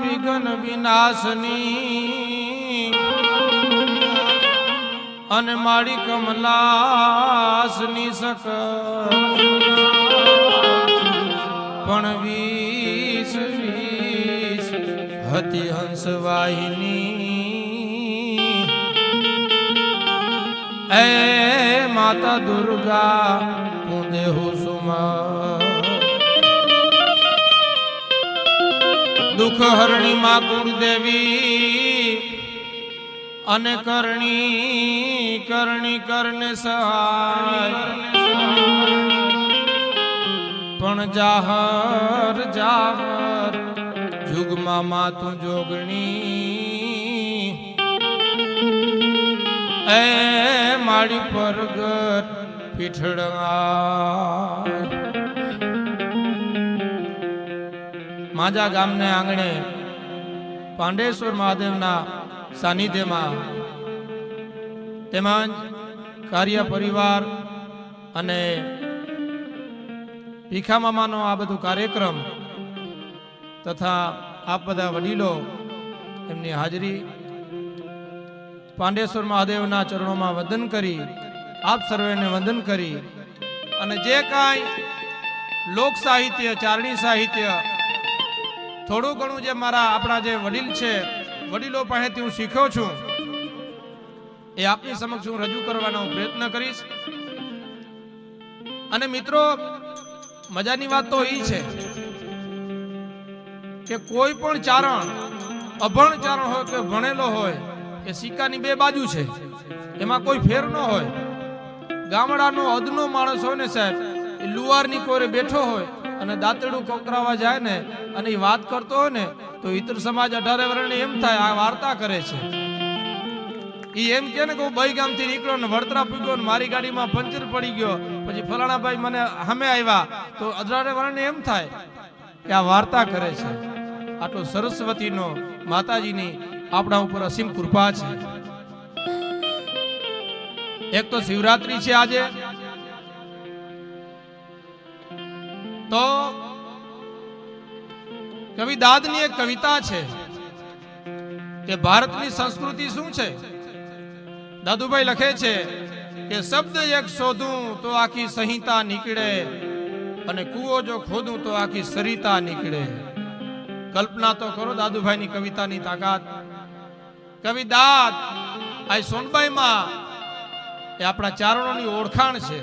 વિઘ્ન વિનાશની અને મારી કમલાસની સક પણ વીસ વીસ હતી હંસવાહિની એ માતા દુર્ગા તું દેહુ સુમા દુઃખ હરણી માં કુળદેવી અને કરણી કરણી કરને સહાય પણ જાહર જાહર જુગમાં માતું જોગણી એ માડી પરગટ પીઠડા માજા ગામને આંગણે પાંડેશ્વર મહાદેવના સાનિધ્યમાં તેમજ કાર્ય પરિવાર અને ભીખા મામાનો આ બધું કાર્યક્રમ તથા આપ બધા વડીલો એમની હાજરી પાંડેશ્વર મહાદેવના ચરણોમાં વંદન કરી આપ સર્વેને વંદન કરી અને જે કાંઈ લોક સાહિત્ય ચારણી સાહિત્ય થોડું ઘણું જે મારા આપણા જે વડીલ છે વડીલો પાસેથી હું શીખ્યો છું એ આપની સમક્ષ હું રજૂ કરવાનો પ્રયત્ન કરીશ. અને મિત્રો મજાની વાત તો એ છે કે કોઈ પણ ચારણ અભણ ચારણ હોય કે ભણેલો હોય એ સિક્કાની બે બાજુ છે, એમાં કોઈ ફેર ન હોય. ગામડાનો અદનો માણસ હોય ને સાહેબ, એ લુવારની કોરે બેઠો હોય અને દાંતડું કોકરાવા જાય ને અને એ વાત કરતો હોય ને તો ઇતર સમાજ 18 વર્ષને એમ થાય આ વાર્તા કરે છે. એ એમ કે ને કે હું બઈ ગામથી નીકળ્યો ને વડતરા પૂગ્યો ને મારી ગાડીમાં પંચર પડી ગયો, પછી ફલાણા ભાઈ મને સામે આવ્યા, તો 18 વર્ષને એમ થાય કે આ વાર્તા કરે છે. આટલો સરસ્વતીનો માતાજીની આપણા ઉપર અસીમ કૃપા છે. એક તો શિવરાત્રી છે આજે, તો કવિ દાદની એક કવિતા છે કે ભારતની સંસ્કૃતિ શું છે. દાદુભાઈ લખે છે કે શબ્દ એક શોધું તો આખી સંહિતા નીકળે અને કૂવો જો ખોદું તો આખી સરિતા નીકળે. કલ્પના તો કરો દાદુભાઈની કવિતાની તાકાત. કવિ દાદ આ સોનબાઈમાં એ આપણા ચારણોની ઓળખાણ છે.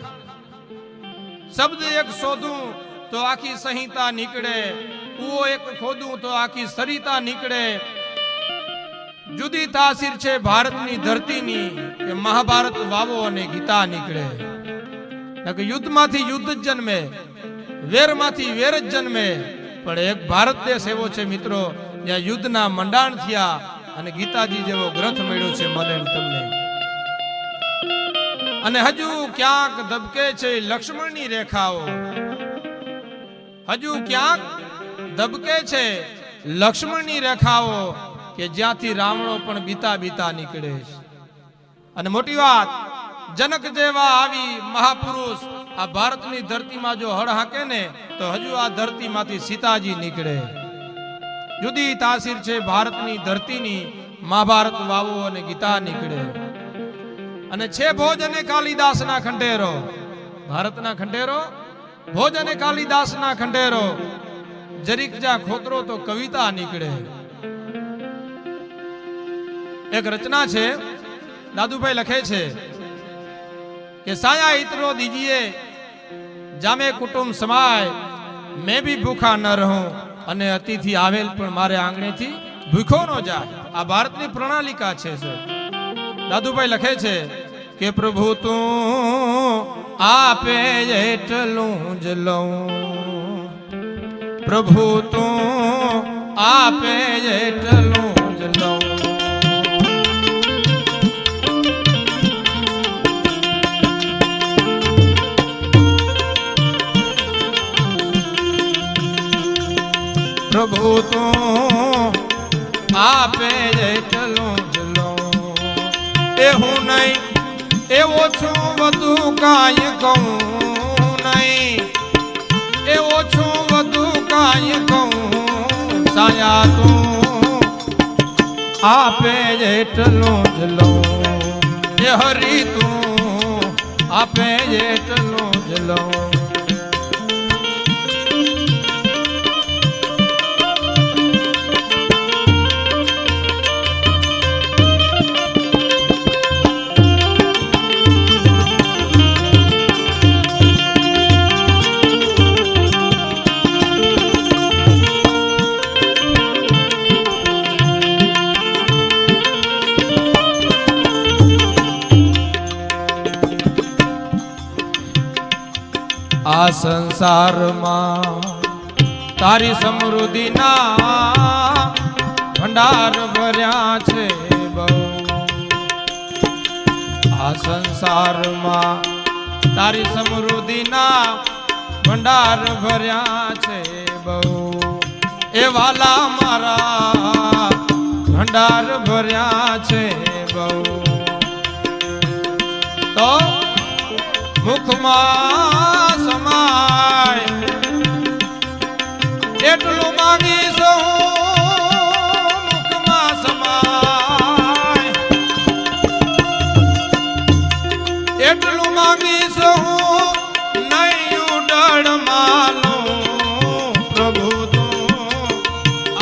શબ્દ એક શોધું તો આખી સંહિતા નીકળે, કૂવો એક ખોદું તો આખી સરિતા નીકળે. જુદી તાસીર છે ભારતની ધરતીની કે મહાભારત વાવો અને ગીતા નીકળે. યુદ્ધમાંથી યુદ્ધ જ જન્મે, વેરમાંથી વેર જ જન્મે, પણ એક ભારત દેશ એવો છે મિત્રો જ્યાં યુદ્ધના મંડાણ થયા અને ગીતાજી જેવો ગ્રંથ મળ્યો છે મને તમને. અને હજુ ક્યાંક ધબકે છે લક્ષ્મણની રેખાઓ, હજુ ક્યાંક ધબકે છે લક્ષ્મણની રેખાઓ કે જ્યાંથી રાવણો પણ બીતા બીતા નીકળે. અને મોટી વાત, જનક જેવા આવી મહાપુરુષ આ ભારતની ધરતીમાં જો હળ હાકે ને તો હજુ આ ધરતીમાંથી સીતાજી નીકળે. જુદી તાસીર છે ભારતની ધરતીની, મહાભારત વાવો અને ગીતા નીકળે. અને છે ભોજ અને કાલિદાસના ખંડેરો, ભારતના ખંડેરો ભોજ અને કાલિદાસના ખંડેરો. જરીક જા ખોતરો તો કવિતા નીકળે. એક રચના છે, દાદુભાઈ લખે છે કે સાયા ઇતરો દીજીએ જામે કુટુંબ સમાય, મેં ભી ભૂખા ન રહું અને અતિથિ આવેલ પણ મારે આંગણેથી ભૂખો ન જાય. આ ભારતની પ્રણાલિકા છે સર. દાદુભાઈ લખે છે કે પ્રભુ તું આપે એટલું જ લઉં, પ્રભુ તું આપે એટલું જ લઉં. પ્રભુ તું આપે એટલું જ લઉં. એ હું નહીં એવો છું વધુ કાંઈ કહું નહીં, એવો છું વધુ કાંઈ કહું. સાયા તું આપે એટલું જ લઉં એ હરી તું આપે એટલું જ લઉં આ સંસારમાં તારી સમૃદ્ધિના ભંડાર ભર્યા છે બહુ આ સંસારમાં તારી સમૃદ્ધિના ભંડાર ભર્યા છે બહુ એ વાલા મારા ભંડાર ભર્યા છે બહુ તો મુખમાં સમાય એટલું માંગીશ હું મુખમાં સમાય એટલું માંગીશ હું નહીં ઉડળ માલું પ્રભુ તું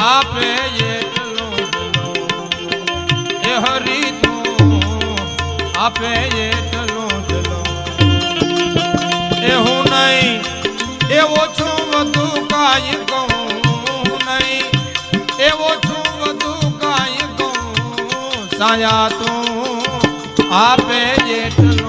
આપે એટલું એ હરી તું આપે એટલું હું નહીં એવો છું વધુ કાંઈ કહું નહીં એવો છું વધુ કાંઈ કહું સાયા તું આપે એટલું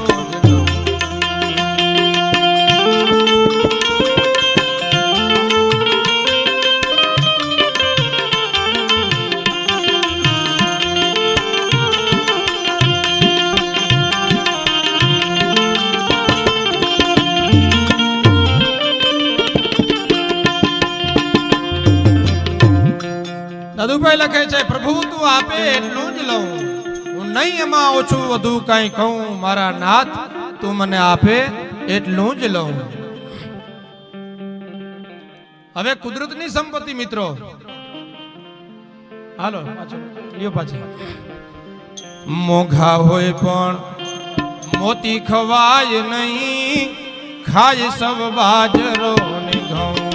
દાદુભાઈ લખે છે પ્રભુ તું આપે એટલું જ લઉં હું નહીં એમાં ઓછું વધુ કઈ કહું મારા નાથ તું મને આપે એટલું જ લઉં હવે કુદરતની સંપત્તિ મિત્રો હાલો લ્યો પાછા મોઘા હોય પણ મોતી ખવાય નહીં ખાય સબ બાજરો ને ઘઉં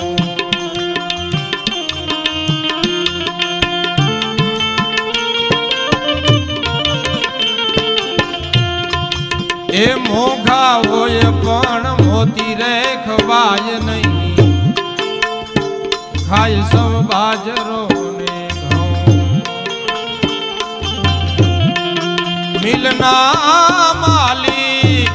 એ મોઘા હોય પણ મોતી રે ખવાય નહીં ખાય સૌ બાજરો ને ઘઉં મિલના માલિક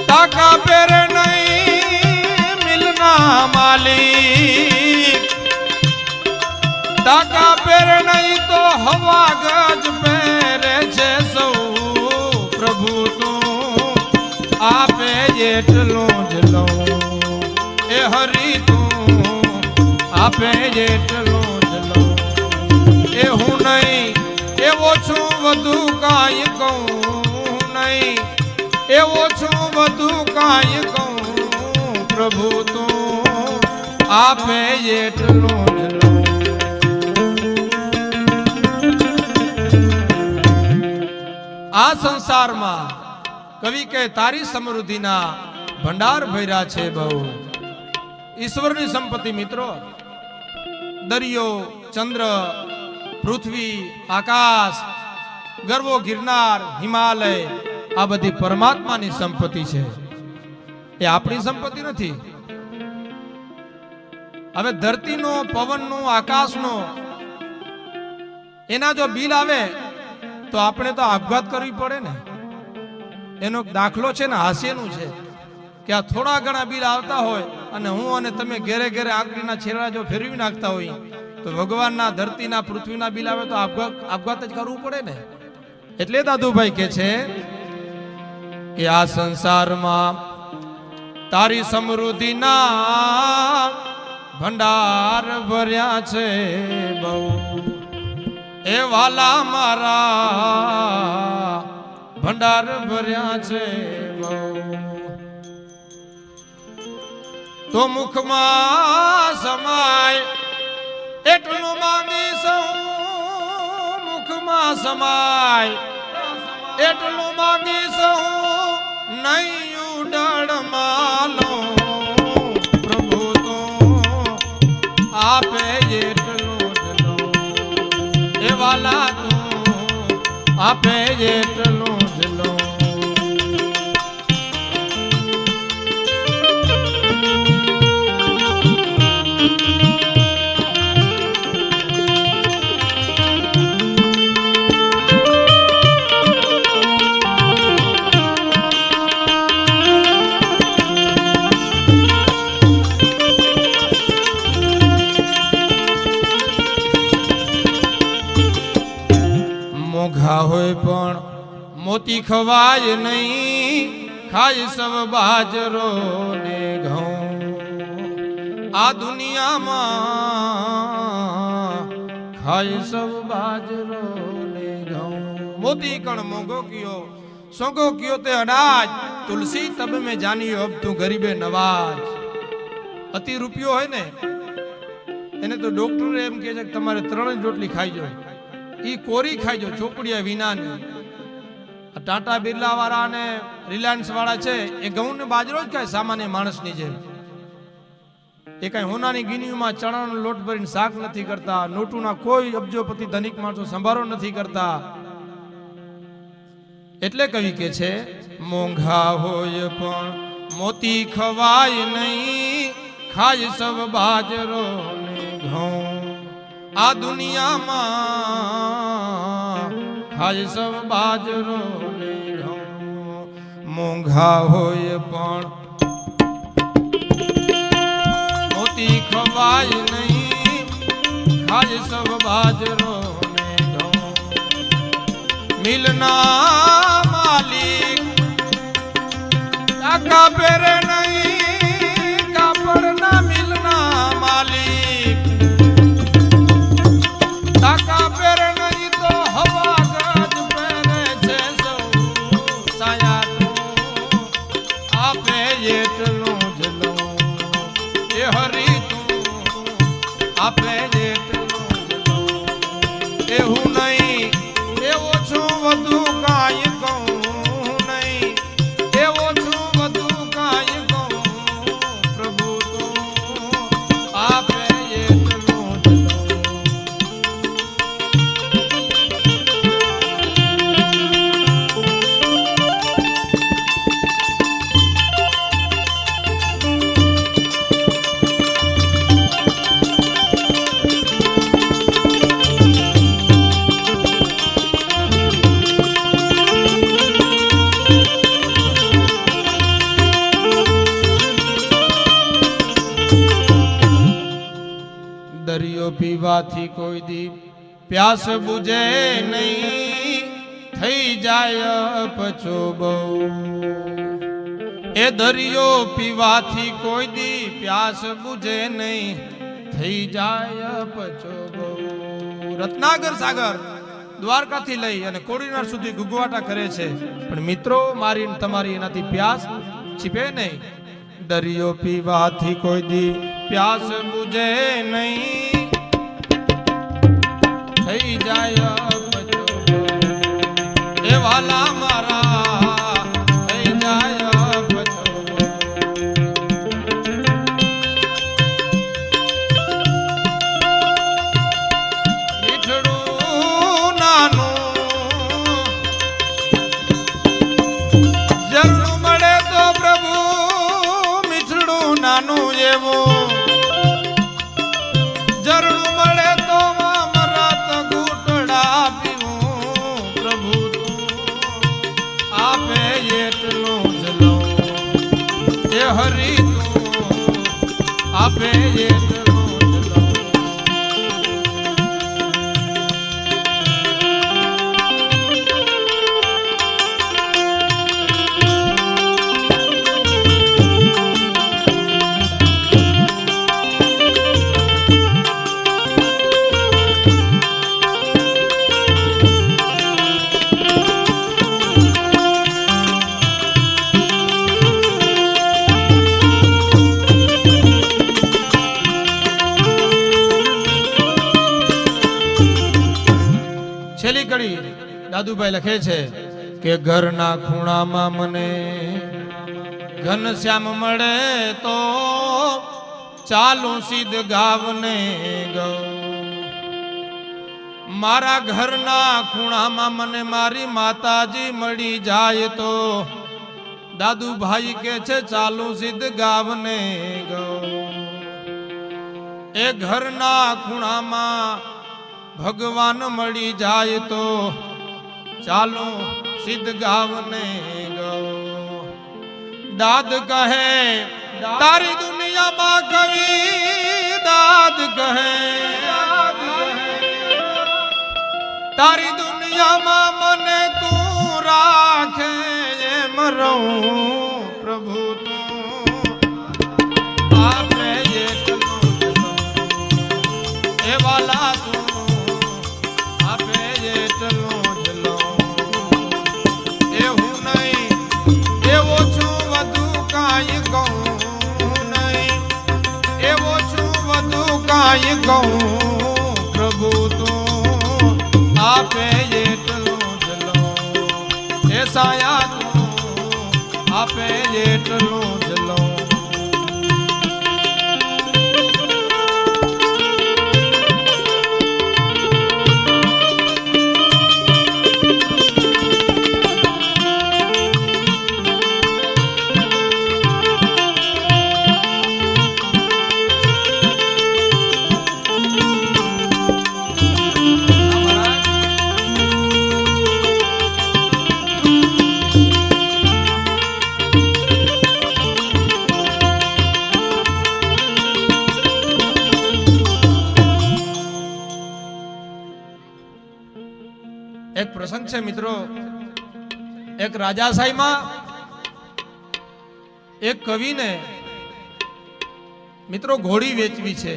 તાકા પેર નહીં મિલના માલિક તાકા પેર નહીં તો હવા ગજ પહેરે છે પ્રભુ તું આપે એટલું જ લઉં એ હરી તું આપે એટલું જ લઉં એ હું નહીં એવો છું વધુ કાંઈ કહું નહીં એવો છું વધુ કાંઈ કહું પ્રભુ તું આપે એટલું જ લઉં આ સંસારમાં કવિ કે તારી સમૃદ્ધિના ભંડાર ભર્યા છે બહુ ઈશ્વરની સંપત્તિ મિત્રો દરિયો ચંદ્ર પૃથ્વી આકાશ ગરવો ગિરનાર હિમાલય આ બધી પરમાત્માની સંપત્તિ છે એ આપણી સંપત્તિ નથી હવે ધરતીનો પવનનો આકાશનો એના જો બિલ આવે તો આપણે તો આપઘાત કરવી પડે ને એનો દાખલો છે ને હાસ્યનું છે કે આ થોડા ઘણા બિલ આવતા હોય અને હું અને તમે ઘેરે ઘેરે આંગળીના છેડા જો ફેરવી નાખતા હોય તો ભગવાનના ધરતીના પૃથ્વીના બિલ આવે તો આપઘાત જ કરવું પડે ને એટલે દાદુભાઈ કે છે કે આ સંસારમાં તારી સમૃદ્ધિના ભંડાર ભર્યા છે બહુ એ વાલા મારા ભંડાર ભર્યા છે બહુ તો મુખમાં સમાય એટલું માંગીશ સમાય એટલું માગીશ હું નહીં ઉડળ માલો પ્રભુ તો આપે એટલું જ લો એ વાલા તું આપે એટલું જ લો મોઘા હોય પણ મોતી ખવાય નહીં ખાય સબ બાજરો ને ઘઉં આ દુનિયામાં ખાય સબ બાજરો ને ઘઉં મોતી કણ મોંઘો કયો સોંગો કયો તે અનાજ તુલસી તબ મેં જાની અબ તું ગરીબે નવાજ અતિ રૂપિયો હોય ને એને તો ડોક્ટર એમ કહે છે કે તમારે 3 જ રોટલી ખાઈ જાય ઈ કોરી ખાઈજો ચોપડિયા વિનાની ટાટા બિરલા વાળા અને રિલાયન્સ વાળા છે એ ઘઉં ને બાજરો જ ખાય સામાન્ય માણસની જેમ એ કઈ હોનાની ગીનીમાં ચણાનો લોટ ભરીને શાક નથી કરતા નોટુના કોઈ અબજોપતિ ધનિક માણસો સંભારો નથી કરતા એટલે કવિ કે છે મોંઘા હોય પણ મોતી ખવાય નહીં ખાય સબ બાજરો ને ઘઉં આ દુનિયામાં ખાય સબ બાજરો ને ઘઉં મોંઘા હોય પણ મોતી ખવાય નહીં ખાય સબ બાજરો ને ઘઉં મિલના માલિક કાકા પેરે નહીં કાપડના મિલના માલિક કાકા પેરે નહીં તો હવા ગજ પેરે છે સૌ સાયા આપે એટલું જ લો એ હરી તું આપે એટલું જ લો એવું નહીં એવો છું વધુ કાંઈ કહું નહીં એવો છું વધુ કાંઈ કહું પ્રભુ તું આપે એટલું જ લો દરિયો પીવાથી કોઈ દી પ્યાસ બુજે નહીં થઈ જાય પછો બહુ એ દરિયો પીવાથી કોઈ દી પ્યાસ બુજે નહીં થઈ જાય પછો બહુ રત્નાગર સાગર દ્વારકાથી લઈ અને કોડીનાર સુધી ગુગવાટા કરે છે પણ મિત્રો મારી તમારી એનાથી પ્યાસ છીપે નહીં દરિયો પીવાથી કોઈ દી પ્યાસ બુજે નહીં થઈ જાય એ વાલા મારા થઈ જાય મીઠડું નાનું જરૂર મળે તો પ્રભુ મીઠડું નાનું એવું જરણું મળે તો મરત ઘૂંટડા પીવું પ્રભુ તું આપે એટલું જ લો એ હરી તું આપે એટલું જ લો દાદુભાઈ લખે છે કે ઘરના ખૂણામાં મને ઘનશ્યામ મળે તો ચાલું સીધ ગાવને ગૌ. મારા ઘરના ખૂણામાં મને મારી માતાજી મળી જાય તો દાદુભાઈ કે છે ચાલુ સીધ ગાવને ગૌ. એ ઘરના ખૂણામાં ભગવાન મળી જાય તો ચાલો સીધ ગાવને ગૌ. દાદ કહે તારી દુનિયામાં કવિ દાદ કહે તારી દુનિયામાં મને તું રાખે એમ રહું પ્રભુ તું આપે એ વાલા તું આપે એટલું જ લઉં. એવું નહીં એવો છું વધુ કાંઈ કહું નહીં એવો છું વધુ કાંઈ કહું પ્રભુ તું આપે એટલું જ લઉં. એ સાયા તું આપે એટલું જ લઉં. એક પ્રસંગ છે મિત્રો. એક રાજાશાહીમાં એક કવિને મિત્રો ઘોડી વેચવી છે.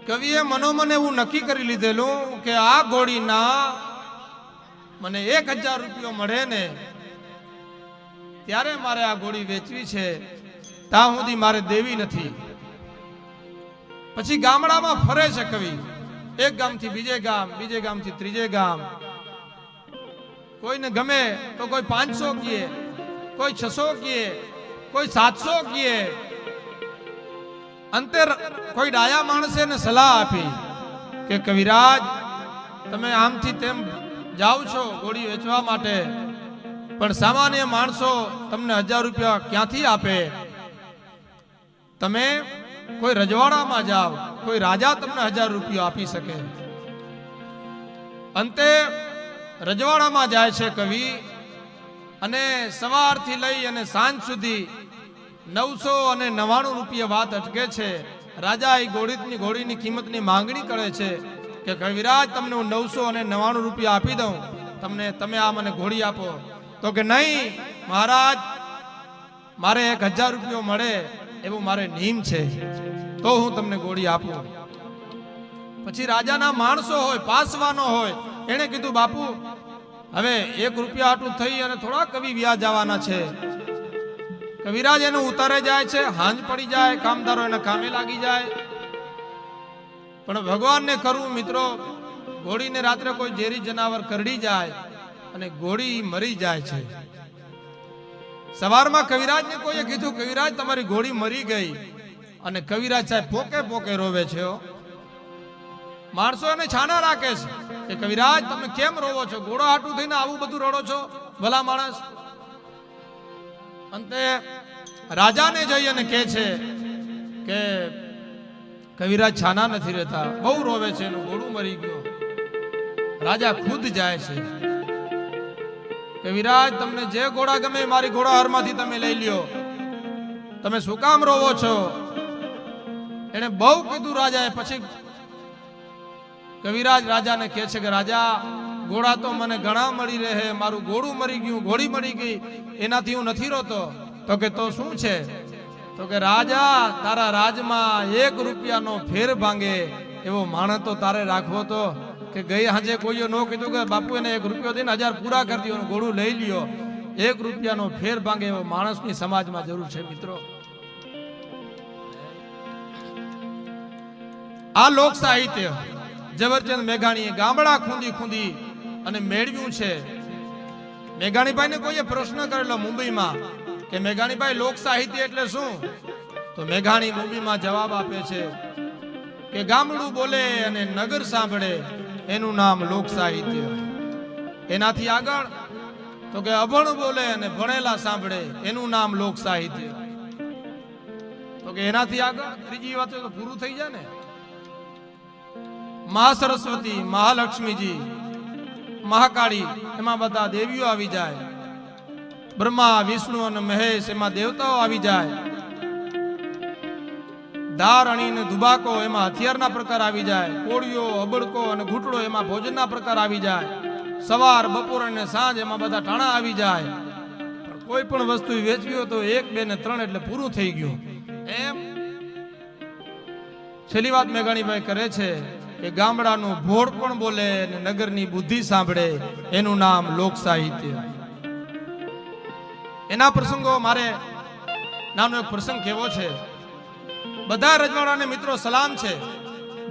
કવિએ મનોમન એવું નક્કી કરી લીધેલું કે આ ઘોડીના મને 1000 રૂપિયા મળે ને ત્યારે મારે આ ઘોડી વેચવી છે, ત્યાં સુધી મારે દેવી નથી. પછી ગામડામાં ફરે છે કવિ, એક ગામથી બીજે ગામ, બીજે ગામથી ત્રીજે ગામ. કોઈને ગમે તો કોઈ 500 કહે, કોઈ 600 કહે, કોઈ 700 કહે. અંતે કોઈ ડાયા માણસે એને સલાહ આપી કે કવિરાજ તમે આમથી તેમ જાઓ છો ઘોડી વેચવા માટે, પણ સામાન્ય માણસો તમને 1000 રૂપિયા ક્યાંથી આપે? તમે કોઈ રજવાડામાં જાઓ, કોઈ રાજા તમને 1000 રૂપિયા આપી શકે. અંતે રજવાડામાં જાય છે કવિ અને સવારથી લઈ અને સાંજ સુધી 999 રૂપિયા વાત અટકે છે. રાજા એ ઘોડીની કિંમતની માંગણી કરે છે કે કવિરાજ તમને હું 999 રૂપિયા આપી દઉં, તમે આ મને ઘોડી આપો. તો કે નહીં મહારાજ, મારે 1000 રૂપિયો મળે એવું મારે નિયમ છે, તો હું તમને ઘોડી આપું. પછી રાજાના માણસો હોય, પાસવાનો હોય, એને કીધું બાપુ હવે 1 રૂપિયા આટલું થઈ અને થોડા કવિ વ્યાજ જવાના છે. કવિરાજ એનું ઉતારે જાય છે, હાંજ પડી જાય, કામદારો એના કામે લાગી જાય. પણ ભગવાનને કરવું મિત્રો, ઘોડીને રાત્રે કોઈ ઝેરી જનાવર કરડી જાય અને ઘોડી મરી જાય છે. સવારમાં કવિરાજને કોઈએ કીધું કવિરાજ તમારી ઘોડી મરી ગઈ, અને કવિરાજ સાહેબ પોકે પોકે રોવે છે. માણસો એને છાના રાખે છે કે કવિરાજ તમે કેમ રોવો છો? ઘોડો હાટું થઈને આવું બધું રડો છો ભલા માણસ? અંતે રાજાને જઈ અને કહે છે કે કવિરાજ છાના નથી રહેતા, બહુ રોવે છે, એનું ઘોડું મરી ગયું. રાજા ખુદ જાય છે. કવિરાજ તમને જે ઘોડા ગમે મારી ઘોડા હારમાંથી તમે લઈ લ્યો, તમે શું કામ રોવો છો? એને બહુ કીધું રાજાએ. પછી કવિરાજ રાજાને કહે છે કે રાજા ઘોડા તો મને ઘણા મળી રહે, મારું ઘોડું મરી ગયું, ઘોડી મરી ગઈ, એનાથી હું નથી રોતો. તો કે તો શું છે? તો કે રાજા તારા રાજમાં 1 રૂપિયાનો ફેર ભાંગે એવો માણસ તો તારે રાખવો તો. કે ગઈ હાજે કોઈએ ન કીધું કે બાપુ એને 1 રૂપિયો દઈને 1000 પૂરા કરી દો, ઘોડું લઈ લ્યો. 1 રૂપિયાનો ફેર ભાંગે એવો માણસની સમાજમાં જરૂર છે મિત્રો. આ લોક સાહિત્ય ઝવેરચંદ મેઘાણીએ ગામડા ખૂંદી ખૂંદી અને મેળવ્યું છે. મેઘાણીભાઈને કોઈએ પ્રશ્ન કરેલો મુંબઈમાં કે મેઘાણીભાઈ લોક સાહિત્ય એટલે શું? તો મેઘાણી મુંબઈમાં જવાબ આપે છે કે ગામડું બોલે અને નગર સાંભળે એનું નામ લોક સાહિત્ય. એનાથી આગળ તો કે અભણ બોલે અને ભણેલા સાંભળે એનું નામ લોક સાહિત્ય. તો કે એનાથી આગળ ત્રીજી વાત તો પૂરું થઈ જાય ને. મહાસરસ્વતી, મહાલક્ષ્મીજી, મહાકાળી એમાં બધા દેવીઓ આવી જાય. બ્રહ્મા, વિષ્ણુ અને મહેશ એમાં દેવતાઓ આવી જાય. ધાર, અણી ને દુબાકો એમાં હથિયારના પ્રકાર આવી જાય. કોળીઓ, અબડકો અને ઘૂંટડો એમાં ભોજનના પ્રકાર આવી જાય. સવાર, બપોર અને સાંજ એમાં બધા ટાણા આવી જાય. પણ કોઈ પણ વસ્તુ વેચવી હોય તો 1, 2 ને 3 એટલે પૂરું થઈ ગયું. એમ છેલ્લી વાત મેઘાણીભાઈ કરે છે કે ગામડાનું ભોળ પણ બોલે અને નગરની બુદ્ધિ સાંભળે એનું નામ લોક સાહિત્ય. એના પ્રસંગો મારે નાનો એક પ્રસંગ કેવો છે. બધા રજવાડાને મિત્રો સલામ છે.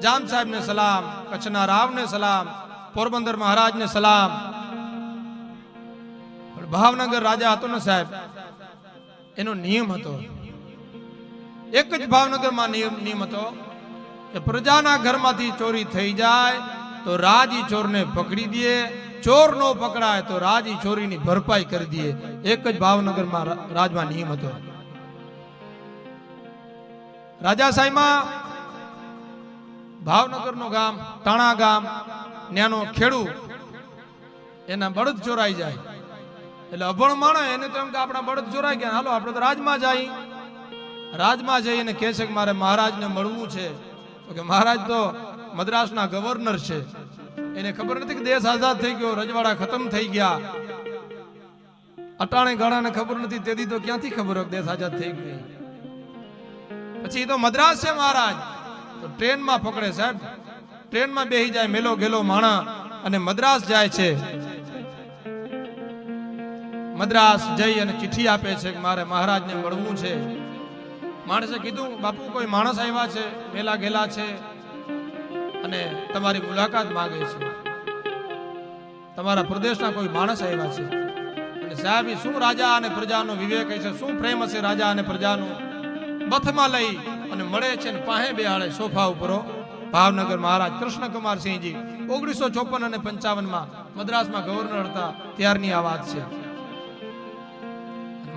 જામ સાહેબને સલામ, કચ્છના રાવને સલામ, પોરબંદર મહારાજને સલામ. પણ ભાવનગર રાજા હતો ને સાહેબ, એનો નિયમ હતો. એક જ ભાવનગરમાં નિયમ હતો કે પ્રજાના ઘરમાંથી ચોરી થઈ જાય તો રાજી ચોરને પકડી દે, ચોર નો પકડાય તો રાજી ચોરીની ભરપાઈ કરી દે. એક જ ભાવનગરમાં રાજમાં નિયમ હતો. રાજાશાહીમાં ભાવનગરનું ગામ ટાણા ગામ, ત્યાંનો ખેડૂત એના બળદ ચોરાઈ જાય એટલે અભણ માણસ એને તો એમ કે આપણા બળદ ચોરાઈ ગયા, હાલો આપણે તો રાજમાં જઈએ. રાજમાં જઈને કહે છે કે મારે મહારાજને મળવું છે. તો કે મહારાજ તો મદ્રાસના ગવર્નર છે, એને ખબર નથી કે દેશ આઝાદ થઈ ગયો, રજવાડા ખતમ થઈ ગયા. અટાણે ગણાને ખબર નથી, તેથી તો ક્યાંથી ખબર હોય દેશ આઝાદ થઈ ગયો. પછી તો મદ્રાસ છે મહારાજ, તો ટ્રેનમાં પકડે સાહેબ, ટ્રેનમાં બેસી જાય મેલો ગેલો માણા અને મદ્રાસ જાય છે. મદ્રાસ જઈ અને ચિઠ્ઠી આપે છે કે મારે મહારાજને મળવું છે. માણસે કીધું બાપુ કોઈ માણસ આવ્યા છે, મેલા ગેલા છે અને તમારી મુલાકાત માંગે છે. તમારા પ્રદેશના કોઈ માણસ આવ્યા છે. અને સાહેબ શું રાજા અને પ્રજાનો વિવેક છે, શું પ્રેમ હશે રાજા અને પ્રજાનો. બથમાં લઈ અને મળે છે ને પાસે બેહાડે સોફા ઉપર. ભાવનગર મહારાજ કૃષ્ણકુમારસિંહજી 1954 અને 55 મદ્રાસમાં ગવર્નર હતા ત્યારની આ વાત છે.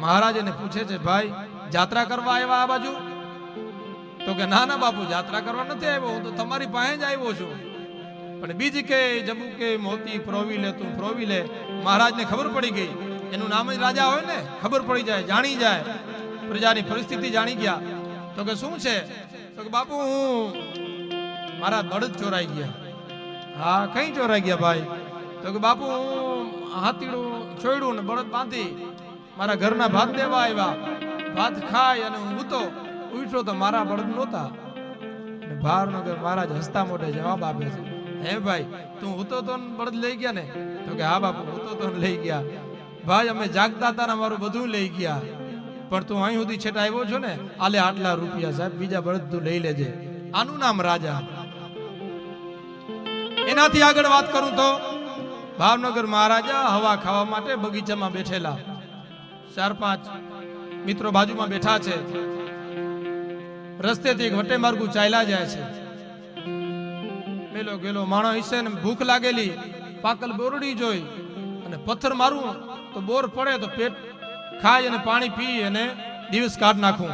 મહારાજ એને પૂછે છે ભાઈ જાત્રા કરવા આવ્યા આ બાજુ? તો કે ના ના બાપુ જાત્રા કરવા નથી આવ્યો, હું તો તમારી પાસે જ આવ્યો છું. પણ બીજી કે જબુ કે મોતી પ્રોવી લે તું પ્રોવી લે. મહારાજને ખબર પડી ગઈ, એનું નામ જ રાજા હોય ને, ખબર પડી જાય, જાણી જાય, પ્રજાની પરિસ્થિતિ જાણી ગયા. તો કે શું છે? તો કે બાપુ હું મારા બળદ ચોરાઈ ગયા. હા કઈ ચોરાઈ ગયા ભાઈ? તો કે બાપુ હું હાથીડું છોડ્યું ને બળદ બાંધી મારા ઘરના ભાત દેવા આવ્યા, ભાત ખાય અને હું ઉઠ્યો તો મારા બળદ નહોતા. ભાવનગર મહારાજ હસતા મોઢે જવાબ આપે છે, હે ભાઈ તું ઉતો તો બળદ લઈ ગયા ને? તો કે હા બાપુ ઉતો તો લઈ ગયા ભાઈ, અમે જાગતા હતા ને મારું બધું લઈ ગયા, પણ તું અહીં સુધી છેટા આવ્યો છો ને, આલે આટલા રૂપિયા સાહેબ, બીજા બળદ તું લઈ લેજે. આનું નામ રાજા. એનાથી આગળ વાત કરું તો ભાવનગર મહારાજા હવા ખાવા માટે બગીચામાં બેઠેલા, 4-5 મિત્રો બાજુમાં બેઠા છે. રસ્તેથી એક વટે માર્ગુ ચાલ્યા જાય છે. મેલો ગેલો માણસ હશે ને ભૂખ લાગેલી, પાકલ બોરડી જોઈ અને પથ્થર મારું તો બોર પડે તો પેટ ખાય અને પાણી પી અને દિવસ કાઢ નાખું.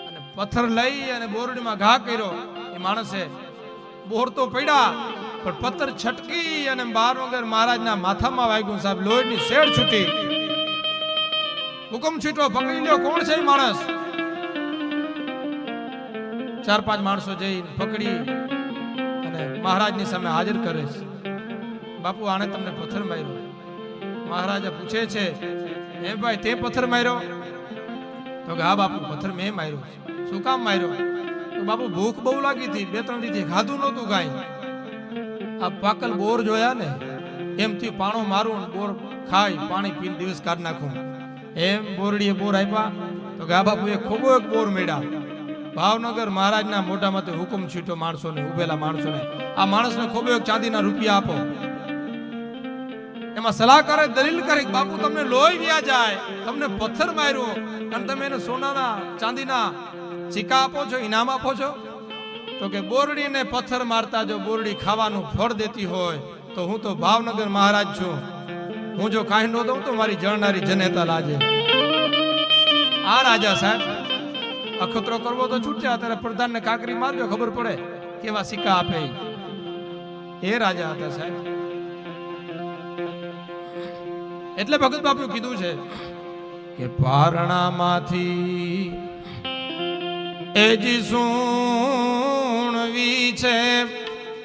અને પથ્થર લઈ અને બોરડીમાં ઘા કર્યો. એ માણસે બોર તો પડ્યા પણ પથ્થર છટકી અને ભાવનગર મહારાજના માથામાં વાગ્યું. સાહેબ લોહીની શેડ છૂટી. હુકમ છૂટો, પકડી લ્યો, કોણ છે એ માણસ? 4-5 માણસો જઈ પકડી અને મહારાજની સામે હાજર કરે છે. બાપુ આને તમને પથ્થર માર્યો. મહારાજા પૂછે છે, હે ભાઈ તે પથ્થર માર્યો? તો કે હા બાપુ પથ્થર મેં માર્યો. શું કામ માર્યો? તો બાપુ ભૂખ બહુ લાગી હતી, 2-3 દિવસથી ખાધું નહોતું કાંઈ. આ પાકલ બોર જોયા ને, એમથી પાણો મારું, બોર ખાઈ પાણી પીને દિવસ કાઢ નાખું. એમ બોરડીએ બોર આપ્યા. તો કે હા બાપુ એ ખૂબ એક બોર મેળ્યા. ભાવનગર મહારાજના મોઢામાંથી હુકમ છૂટ્યો માણસોને, ઉભેલા માણસોને, આ માણસને ખૂબ એક ચાંદીના રૂપિયા આપો. એમાં સલાહકારે દલીલ કરી, બાપુ તમને લોહી વ્યા જાય, તમને પથ્થર માર્યો અને તમે એને સોનાના ચાંદીના સિક્કા આપો છો, ઇનામ આપો છો? તો કે બોરડીને પથ્થર મારતા જો બોરડી ખાવાનું ફળ દેતી હોય તો હું તો ભાવનગર મહારાજ છું, હું જો કાંઈ ન દઉં તો મારી જળનારી જનેતા લાજે. આ રાજા સાહેબ અખતરો કરવો તો છૂટ્યા, ત્યારે પ્રધાનને કાકરી મારજો, ખબર પડે કેવા સિક્કા આપે. એ રાજા હતા સાહેબ. એટલે ભગત બાપુ કીધું છે કે પારણામાંથી એજી સુણવી છે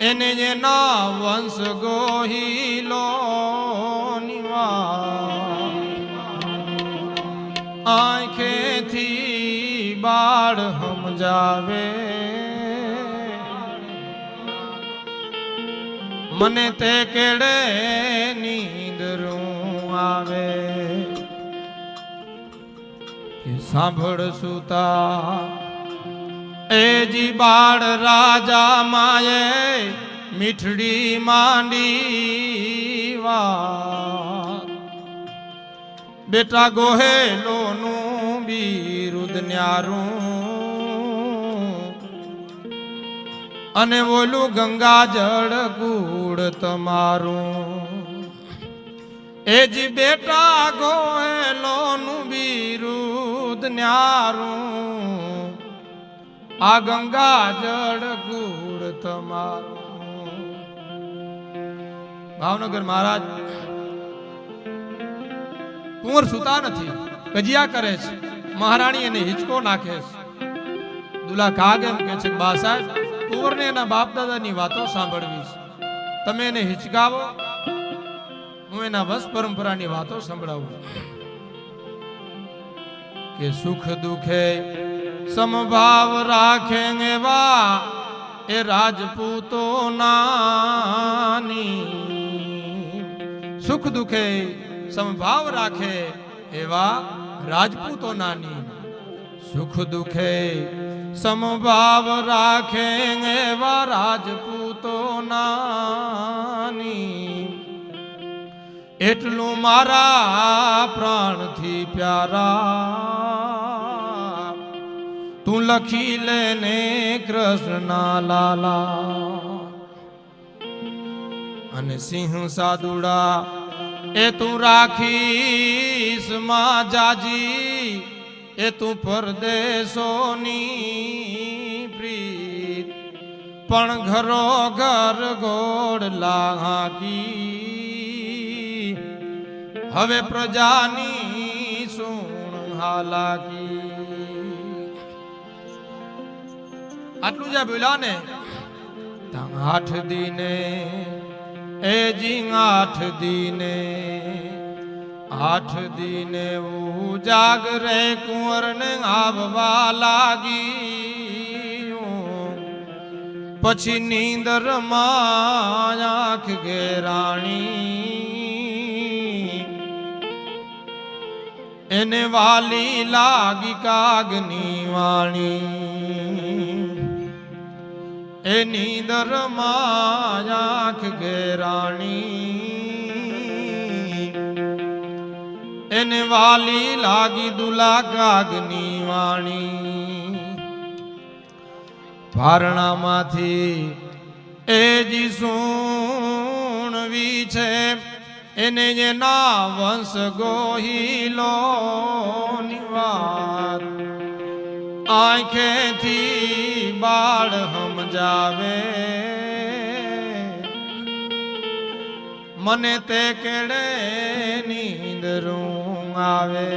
એને જે ના વંશ ગોહિલો નિવા, આંખેથી બાળ સમજાવે મને તે કેડે નીંદરું આવે. કે સાંભળ સુતા એજી બાળ રાજા માએ મીઠડી માંડી વાત, બેટા ગોહેલોનું બિરુદ ન્યારું અને ઓલું ગંગાજળ ગુડ તમારું. એજી બેટા ગોહેલોનું બિરુદ ન્યારું, આ ગંગાજળ ગુડ તમારું. ભાવનગર મહારાજ કુંવર સુતા નથી, કજિયા કરે છે. મહારાણી એને હિંચકો નાખે છે. દુલા કાગ એમ કે છે, બા સાહેબ કુંવરને એના બાપ દાદાની વાતો સાંભળવી છે, તમે એને હિંચકાવો, હું એના વંશ પરંપરાની વાતો સંભળાવું. કે સુખ દુખે સમભાવ રાખે એવા એ રાજપૂતો નાની, સુખ દુખે સમભાવ રાખે એવા રાજપૂતો નાની, સુખ દુખે સમભાવ રાખે એવા રાજપૂતો નાની, એટલું મારા પ્રાણથી પ્યારા તું લખી લેને કૃષ્ણ લાલા. અને સિંહ સાદુડા એ તું રાખીશ માં જાજી, એ તું પરદેશોની પ્રીત પણ ઘરો ઘર ગોળ લાગી, હવે પ્રજાની સુણ હાલાકી. આટલું જ બોલ્યા ને, 8 દિને એ જી 8 દિને 8 દિને ઉજાગરે કુંવરને આવવા લાગી, પછી નીંદર માં આંખ ઘેરાણી, એને વાલી લાગી કાગની વાણી, એ નીંદર માં આંખ ઘેરાણી, એને વાલી લાગી દુલા કાગની વાણી. ભારણામાંથી એજી સુણવી છે એને જે ના વંશ ગોહિલો નિવાત, આંખેથી બાળ સમજાવે મને તે કેડે નીંદરું આવે.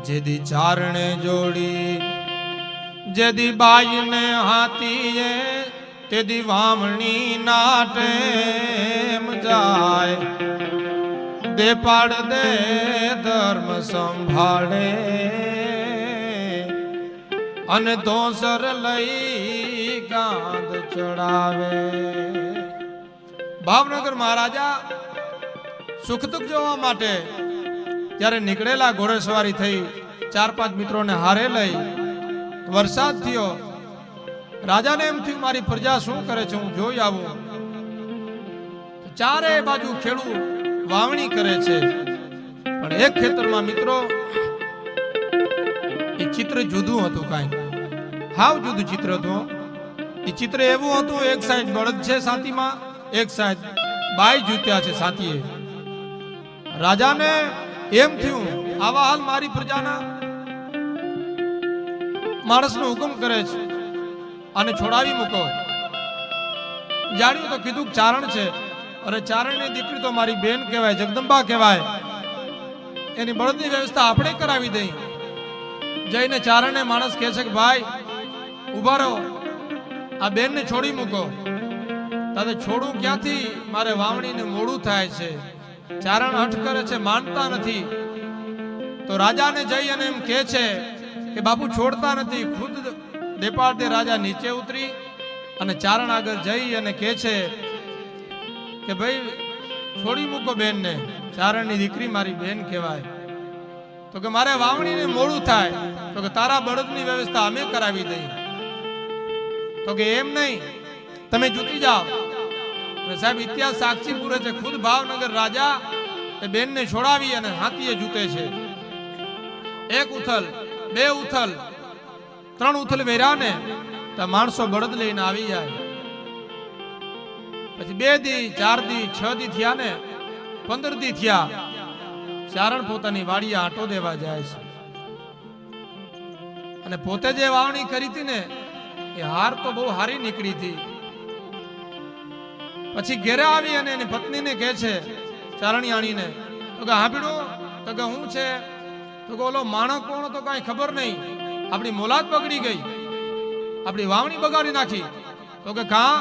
જેદી ચારણે જોડી જેદી બાઈને હાથીએ તેદી વામણી નાટે જાય, દે પાડ દે ધર્મ સંભાળે અને ધોસર લઈ ગાંધ ચડાવે. ભાવનગર મહારાજા સુખ દુઃખ જોવા માટે ત્યારે નીકળેલા ઘોડેસવારી થઈ 4-5 મિત્રોને હારે લઈ વરસાદ થયો. રાજાને એમ થયું મારી પ્રજા શું કરે છે, હું જોઈ આવું. ચારે બાજુ ખેડૂત વાવણી કરે છે, પણ એક ખેતરમાં મિત્રો એ ચિત્ર જુદું હતું, કાંઈ હાવ જુદું ચિત્ર હતું. એ ચિત્ર એવું હતું, એક સાઈડ બળદ છે સાતીમાં, એક સાઈડ બાઈ જૂત્યા છે સાતીએ. રાજાને એમ થયું આવા હાલ મારી પ્રજાના માણસનો હુકમ કરે છે અને છોડાવી મૂકો. જાણ્યું તો કીધું ચારણ છે. અરે ચારણની દીકરી તો મારી બેન કહેવાય, જગદંબા કહેવાય. એની બળદની વ્યવસ્થા આપણે કરાવી દઈ. જઈને ચારણને માણસ કહે છે કે ભાઈ ઉભા રહો, આ બેનને છોડી મૂકો. તારે છોડું ક્યાંથી, મારે વાવણીને મોડું થાય છે. ચારણ હઠ કરે છે, માનતા નથી. તો રાજાને જઈ અને એમ કહે છે કે બાપુ છોડતા નથી. ખુદ દેપાળતે રાજા નીચે ઉતરી અને ચારણ આગળ જઈ અને કહે છે કે ભાઈ છોડી મૂકો બેનને, ચારણની દીકરી મારી બેન કહેવાય. તો કે મારે વાવણીને મોડું થાય, તો કે તારા બળદની વ્યવસ્થા અમે કરાવી દઈ. તો કે એમ નહીં, તમે જૂતી જાઓ. અને સાહેબ ઇતિહાસ સાક્ષી પૂરે છે, ખુદ ભાવનગર રાજા એ બેનને છોડાવી અને હાથીએ જૂતે છે. 1 ઉથલ 2 ઉથલ 3 ઉથલ વેર્યા ને તો માણસો બળદ લઈને આવી જાય. પછી 2 દી 4 દી 6 દી થયા ને 15 દી થયા, ચારણ પોતાની વાડીએ આંટો દેવા જાય છે. અને પોતે જે વાવણી કરી હતી ને એ હાર તો બહુ હારી નીકળી હતી. પછી ઘેરે આવી અને એની પત્નીને કહે છે ચારણિયાણીને, તો કે હાંભળ્યું, તો કે હું છે, તો કે ઓલો માણસ કોણ તો કાંઈ ખબર નહીં, આપણી મોલાદ બગડી ગઈ, આપણી વાવણી બગાડી નાખી. તો કે કાં,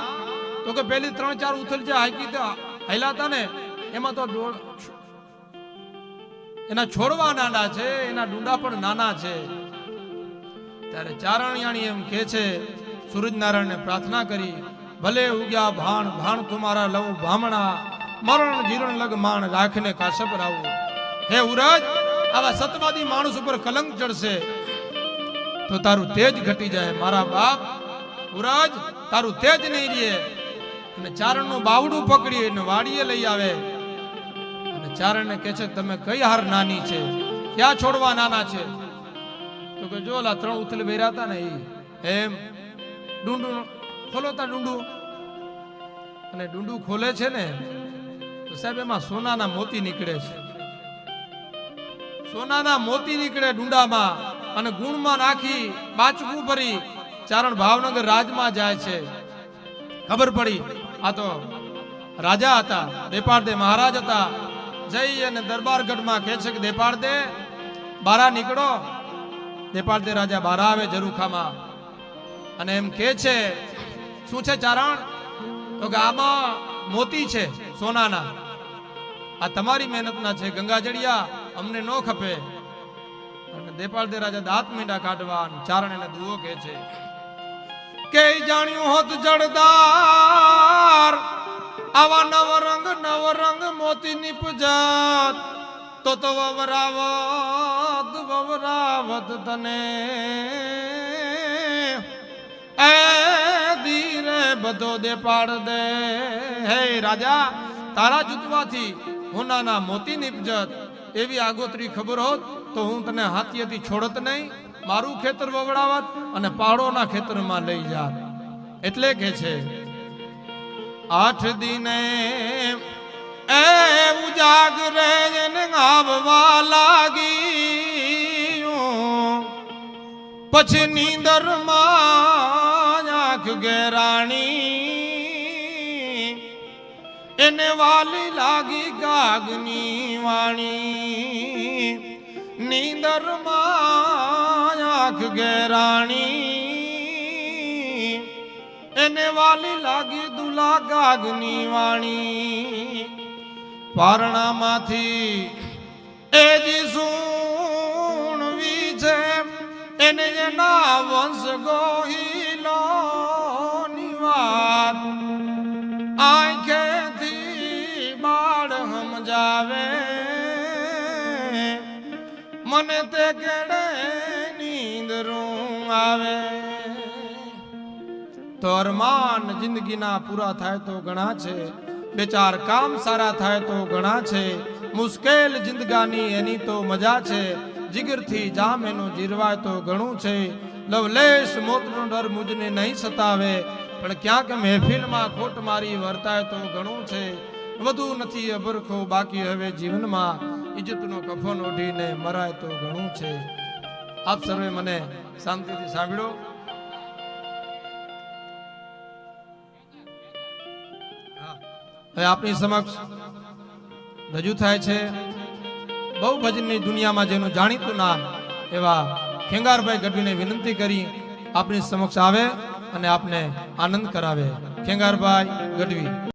તો કે પેલી 3-4 ઉથલ જે હાકી હાલ્યા હતા ને એમાં તો એના છોડવા નાના છે, એના ડુંડા પણ નાના છે. ત્યારે ચારણિયાણી એમ કહે છે, સૂરજનારાયણને પ્રાર્થના કરી, ભલે ઉગ્યા ભાણ ભાણ તુમારા લઉં ભામણા, મરણ જીરણ લગ માણ રાખને કાશપ રાવું. હે ઉરજ, આવા સતવાદી માણસ ઉપર કલંક ચડશે તો તારું તેજ ઘટી જાય. મારા બાપ ઉરજ, તારું તેજ નહીં રહે. અને ચારણનું બાવડું પકડી અને વાડીએ લઈ આવે અને ચારણને કહે છે તમે કઈ હાર નાની છે, ક્યાં છોડવા નાના છે? તો કે જો ઓલા 3 ઉથલ વેર્યા હતા ને એમ ડુંડું ખોલોતા ડુંડું, અને ડુંડું ખોલે છે ને તો સાહેબ એમાં સોનાના મોતી નીકળે છે. સોનાના મોતી નીકળે ડુંડામાં અને ગુણમાં નાખી બાચકું ભરી ચારણ ભાવનગર રાજમાં જાય છે. ખબર પડી આ તો રાજા હતા, દેપાળદે મહારાજ હતા. જઈ અને દરબારગઢમાં કહે છે કે દેપાળદે બારા નીકળો. દેપાળદે રાજા બારા આવે ઝરૂખામાં અને એમ કહે છે શું છે ચારણ? તો કે આમાં મોતી છે સોનાના, આ તમારી મહેનતના છે, ગંગાજળિયા અમને ન ખપે. અને દેપાળદે રાજા દાંત મીંડા કાઢવા ચારણ એને દુઓ કહે છે કે જાણ્યું હોત જડદાર આવા નવરંગ મોતી નિપજાત તો વવરાવત તને એ ધીરે બધો દેપાડ દે. હે રાજા, તારા જૂતવાથી હોનાના મોતી નિપજત એવી આગોતરી ખબર હોત તો હું તને હાથીએથી છોડત નહીં, મારું ખેતર વવડાવત અને પહાડોના ખેતરમાં લઈ જાત. એટલે કે છે 8 દિને એ ઉજાગરે ને આવવા લાગી, પછી નીંદરમાં આંખ ગેરાણી, એને વાલી લાગી ગાગની વાણી. નીંદરમાં આંખ ગેરાણી, એને વાલી લાગી દુલા ગાગની વાણી. પારણામાંથી એ જી સુણવી છે એને એના વંશ ગોહિલો ની વાત. આંખેથી બાળ સમજાવે મને તે કેડે આવે તો અરમાન જિંદગીના પૂરા થાય તો ઘણા છે, બે ચાર કામ સારા થાય તો ઘણા છે, મુશ્કેલ જિંદગાની એની તો મજા છે, જીગરથી જામ એનું જીરવાય તો ઘણું છે, લવલેશ મોતનો ડર મુજને નહીં સતાવે, પણ ક્યાંક મહેફિલમાં ખોટ મારી વર્તાય તો ઘણું છે, વધુ નથી અબરખો બાકી હવે જીવનમાં, ઇજ્જતનો કફન ઓઢીને મરાય તો ઘણું છે. આપ સર્વે મને શાંતિથી સાંભળો. હવે આપની સમક્ષ રજૂ થાય છે બહુ ભજનની દુનિયામાં જેનું જાણીતું નામ એવા ખેંગારભાઈ ગઢવીને વિનંતી કરી આપની સમક્ષ આવે અને આપને આનંદ કરાવે. ખેંગારભાઈ ગઢવી.